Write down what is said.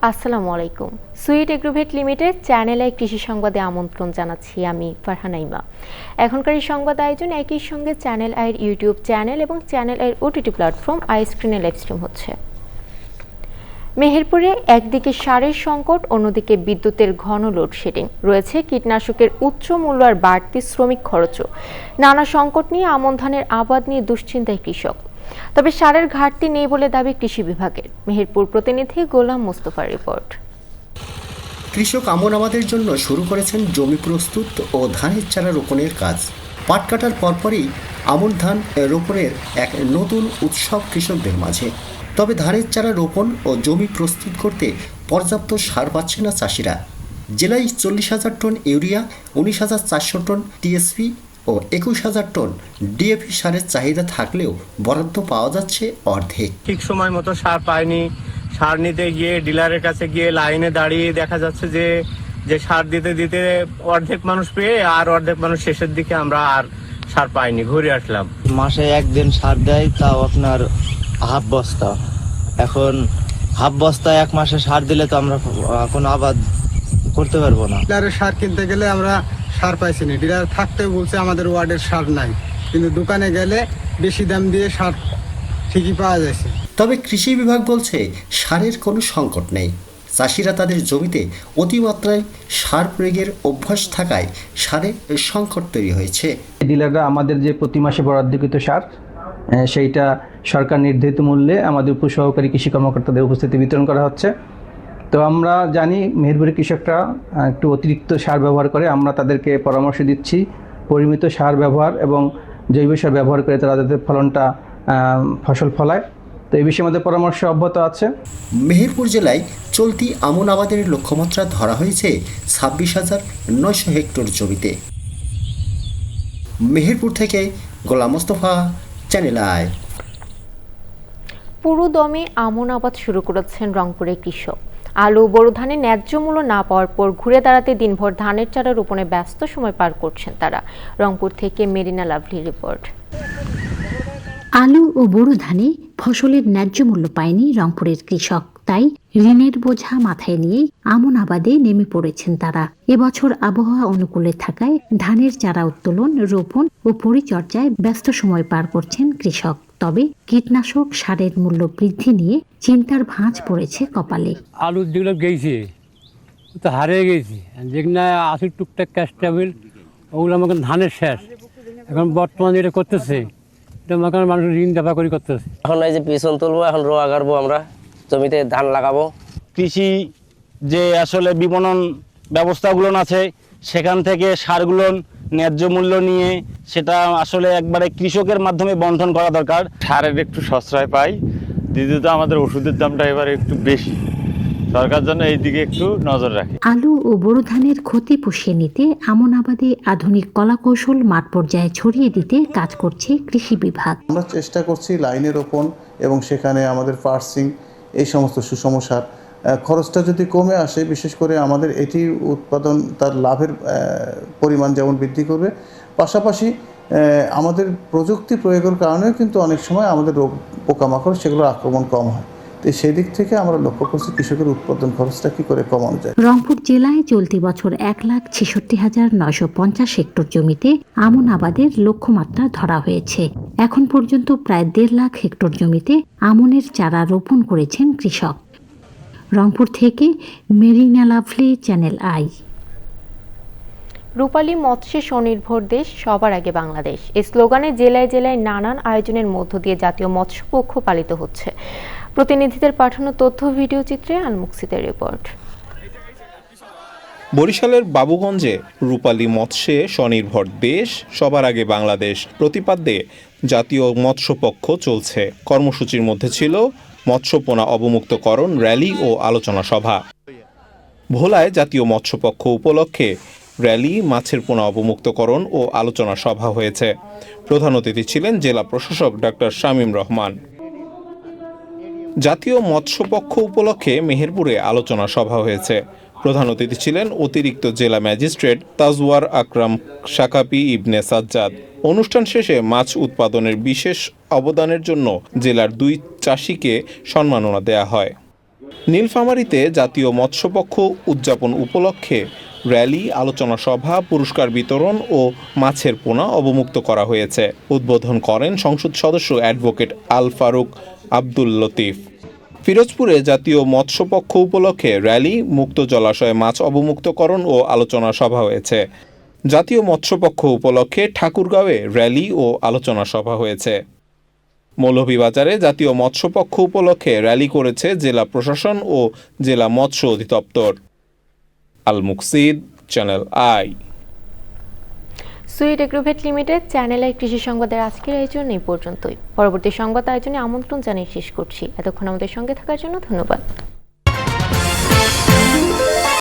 আসসালামু আলাইকুম। Sweet agrovet limited channel I কৃষি সংবাদে আমন্ত্রণ জানাচ্ছি আমি ফারহানা ইমা। এখনকার এই সংবাদ আয়োজন একই সঙ্গে চ্যানেল আইয়ের ইউটিউব চ্যানেল এবং চ্যানেল আইয়ের ওটিটি প্ল্যাটফর্ম আই স্ক্রিনে লাইভ স্ট্রিম হচ্ছে। মেহেরপুরে একদিকে সারের সংকট, অন্যদিকে বিদ্যুতের ঘন লোডশেডিং, রয়েছে কীটনাশকের উচ্চ মূল্য আর বাড়তি শ্রমিক খরচও। নানা সংকট নিয়ে আমন ধানের আবাদ নিয়ে দুশ্চিন্তায় কৃষক। তবে সারের ঘাটতি নেই বলে দাবি কৃষি বিভাগের। মেহেরপুর প্রতিনিধি গোলাম মোস্তফার রিপোর্ট। কৃষক আমন আবাদের জন্য শুরু করেছেন জমি প্রস্তুত ও ধানের চারা রোপণের কাজ। পাট কাটার পরপরই আমন ধান রোপণের এক নতুন উৎসব কৃষকদের মাঝে। তবে ধানের চারা রোপণ ও জমি প্রস্তুত করতে পর্যাপ্ত সার পাচ্ছে না চাষিরা। জেলায় 40,000 টন ইউরিয়া, 19,400 টন টিএসপি ও 21,000 টন ডিএপি সারের চাহিদা থাকলেও বরাদ্দ পাওয়া যাচ্ছে অর্ধেক। ঠিক সময় মতো সার পায়নি। সার নিতে গিয়ে ডিলারের কাছে গিয়ে লাইনে দাঁড়িয়ে দেখা যাচ্ছে যে সার দিতে দিতে অর্ধেক মানুষ পেয়ে আর অর্ধেক মানুষ শেষের দিকে আমরা আর সার পাইনি, ঘুরে আসলাম। মাসে একদিন সার দেয়, তাও আপনার হাফ বস্তা। এখন হাফ বস্তা এক মাসে সার দিলে তো আমরা কোনো আবাদ করতে পারবো না। ডিলারের সার কিনতে গেলে আমরা সার পাইছি না, ডিলার থাকতে বলছে আমাদের ওয়ার্ডের সার নাই, কিন্তু দোকানে গেলে বেশি দাম দিয়ে সার ঠিকই পাওয়া যাচ্ছে। তবে কৃষি বিভাগ বলছে সারের কোনো সংকট নেই। চাষিরা তাদের জমিতে অতিমাত্রায় সার প্রয়োগের অভ্যাস থাকায় সারের সংকট তৈরি হয়েছে। ডিলাররা আমাদের যে প্রতি মাসে বরাদ্দকৃত সার সেইটা সরকার নির্ধারিত মূল্যে আমাদের উপসহকারী কৃষি কর্মকর্তাদের উপস্থিতি বিতরণ করা হচ্ছে। তো আমরা জানি মেহেরপুরের কৃষকরা একটু অতিরিক্ত সার ব্যবহার করে। আমরা তাদেরকে পরামর্শ দিচ্ছি পরিমিত সার ব্যবহার এবং জৈব সার ব্যবহার করে তারা যাতে ফসল ফলায়। তো এই বিষয়ে আমাদের পরামর্শ অব্যাহত আছে। মেহেরপুর জেলায় চলতি আমন আবাদের লক্ষ্যমাত্রা ধরা হয়েছে 26,900 হেক্টর জমিতে। মেহেরপুর থেকে গোলাম মোস্তফা, চ্যানেল আই। পুরো দমে আমন আবাদ শুরু করেছেন রংপুরের কৃষক। আলু বোরো ধানের ন্যায্য মূল্য না পাওয়ার পর ঘুরে দাঁড়াতে দিনভর ধানের চারা রোপণে ব্যস্ত সময় পার করছেন তারা। রংপুর থেকে মেরিনা লাভলি রিপোর্ট। আলু ও বোরো ধানে ফসলের ন্যায্য মূল্য পায়নি রংপুরের কৃষক, তাই ঋণের বোঝা মাথায় নিয়ে আমন আবাদে নেমে পড়েছেন তারা। এবছর আবহাওয়া অনুকূলে থাকায় ধানের চারা উত্তোলন, রোপণ ও পরিচর্যায় ব্যস্ত সময় পার করছেন কৃষক। তবে কীটনাশক সারের মূল্য বৃদ্ধি নিয়ে চিন্তার ভাঁজ পড়েছে কপালে। আলু যেগুলো গেছে তো হারিয়ে গেছি, যেগুলো আসল টুকটাক ক্যাশ টেবিল ওগুলো আমাকে ধানের শেষ। এখন বর্তমানে যেটা করতেছে মানুষ ঋণ দেওয়া করে করতেছে। এখন এই যে পিছন তুলবো, এখন রোয়া গাড়বো, আমরা জমিতে ধান লাগাবো। কৃষি যে আসলে বিপণন ব্যবস্থাগুলো আছে সেখান থেকে সারগুলো ন্যায্য মূল্য নিয়ে সেটা আসলে একবারে কৃষকের মাধ্যমে বন্টন করা দরকার। সারের একটু সস্তায় পাই, দ্বিতীয়ত আমাদের ওষুধের দামটা এবারে একটু বেশি, সরকার জন্য এই দিকে একটু নজর রাখে। আলু ও বোরো ধানের ক্ষতি পুষিয়ে নিতে আমন আবাদে আধুনিক কলাকৌশল মাঠ পর্যায়ে ছড়িয়ে দিতে কাজ করছে কৃষি বিভাগ। আমরা চেষ্টা করছি লাইনে রোপণ এবং সেখানে আমাদের পার্সিং, এই সমস্ত সুষম সার। খরচটা যদি কমে আসে, বিশেষ করে আমাদের এটি উৎপাদন তার লাভের পরিমাণ যেমন বৃদ্ধি করবে, পাশাপাশি আমাদের প্রযুক্তি প্রয়োগের কারণেও কিন্তু অনেক সময় আমাদের রোগ পোকামাকড় সেগুলোর আক্রমণ কম হয়। তো সেই দিক থেকে আমরা লক্ষ্য করছি কৃষকের উৎপাদন খরচটা কি করে কমানো যায়। রংপুর জেলায় চলতি বছর 1,66,950 হেক্টর জমিতে আমন আবাদের লক্ষ্যমাত্রা ধরা হয়েছে। এখন পর্যন্ত প্রায় 1.5 লাখ হেক্টর জমিতে আমনের চারা রোপণ করেছেন কৃষক। রংপুর থেকে মেরিনা লাভলি, চ্যানেল আই। রূপালী মৎস্যে স্বনির্ভর দেশ, সবার আগে বাংলাদেশ। এই স্লোগানে জেলায় জেলায় নানান আয়োজনের মধ্য দিয়ে জাতীয় মৎস্য পক্ষ পালিত হচ্ছে। প্রতিনিধিদের পাঠানো তথ্য ভিডিও চিত্রে আলমুকসিদের রিপোর্ট। বরিশালের বাবুগঞ্জে রূপালী মৎস্যে স্বনির্ভর দেশ, সবার আগে বাংলাদেশ প্রতিপাদ্যে জাতীয় মৎস্য পক্ষ চলছে। কর্মসূচির মধ্যে ছিল মৎস্যপোনা অবমুক্তকরণ র্যালি ও আলোচনা সভা। ভোলায় জাতীয় মৎস্যপক্ষ উপলক্ষে র্যালি, মাছের পোনা অবমুক্তকরণ ও আলোচনা সভা হয়েছে। প্রধান অতিথি ছিলেন জেলা প্রশাসক ডক্টর শামীম রহমান। জাতীয় মৎস্যপক্ষ উপলক্ষে মেহেরপুরে আলোচনা সভা হয়েছে। প্রধান অতিথি ছিলেন অতিরিক্ত জেলা ম্যাজিস্ট্রেট তাজওয়ার আকরাম শাকাপি ইবনে সাজ্জাদ। অনুষ্ঠান শেষে মাছ উৎপাদনের বিশেষ অবদানের জন্য জেলার 2 চাষিকে সম্মাননা দেয়া হয়। নীলফামারীতে জাতীয় মৎস্যপক্ষ উদযাপন উপলক্ষে র্যালি, আলোচনা সভা, পুরস্কার বিতরণ ও মাছের পোনা অবমুক্ত করা হয়েছে। উদ্বোধন করেন সংসদ সদস্য অ্যাডভোকেট আল ফারুক আব্দুল লতিফ। ফিরোজপুরে জাতীয় মৎস্যপক্ষ উপলক্ষে র্যালি, মুক্ত জলাশয়ে মাছ অবমুক্তকরণ ও আলোচনা সভা হয়েছে। জাতীয় মৎস্যপক্ষ উপলক্ষে ঠাকুরগাঁওয়ে র্যালি ও আলোচনা সভা হয়েছে। মৌলভীবাজারে জাতীয় মৎস্যপক্ষ উপলক্ষে র্যালি করেছে জেলা প্রশাসন ও জেলা মৎস্য অধিদপ্তর। Al Muksid, channel I. Sweet agrovet limited channel I কৃষি সংবাদের আজকের আয়োজন এই পর্যন্তই। পরবর্তী সংবাদ আয়োজনে আমন্ত্রণ জানিয়ে শেষ করছি। এতক্ষণ আমাদের সঙ্গে থাকার জন্য ধন্যবাদ।